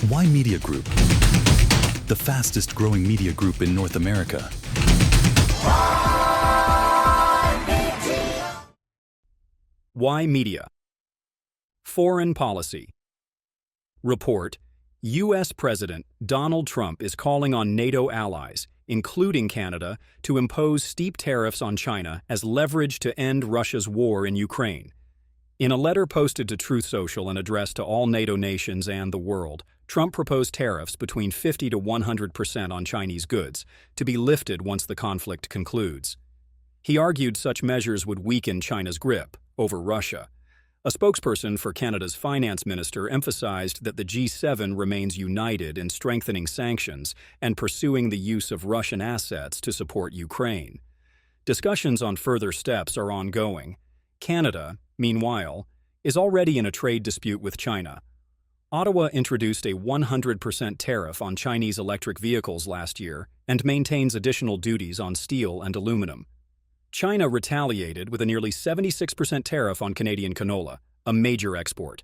Why Media Group? The fastest growing media group in North America. Why Media? Foreign Policy. Report: U.S. President Donald Trump is calling on NATO allies, including Canada, to impose steep tariffs on China as leverage to end Russia's war in Ukraine. In a letter posted to Truth Social and addressed to all NATO nations and the world, Trump proposed tariffs between 50 to 100% on Chinese goods to be lifted once the conflict concludes. He argued such measures would weaken China's grip over Russia. A spokesperson for Canada's finance minister emphasized that the G7 remains united in strengthening sanctions and pursuing the use of Russian assets to support Ukraine. Discussions on further steps are ongoing. Canada, meanwhile, is already in a trade dispute with China. Ottawa introduced a 100% tariff on Chinese electric vehicles last year and maintains additional duties on steel and aluminum. China retaliated with a nearly 76% tariff on Canadian canola, a major export.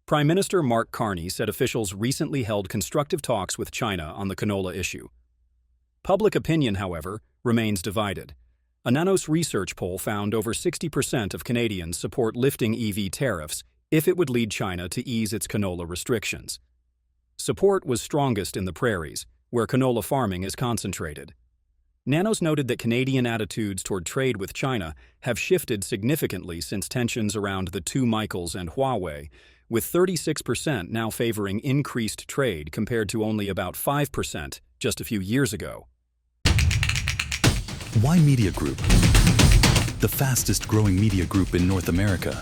Prime Minister Mark Carney said officials recently held constructive talks with China on the canola issue. Public opinion, however, remains divided. A Nato research poll found over 60% of Canadians support lifting EV tariffs if it would lead China to ease its canola restrictions. Support was strongest in the prairies, where canola farming is concentrated. Nanos noted that Canadian attitudes toward trade with China have shifted significantly since tensions around the two Michaels and Huawei, with 36% now favoring increased trade compared to only about 5% just a few years ago. Why Media Group? The fastest growing media group in North America.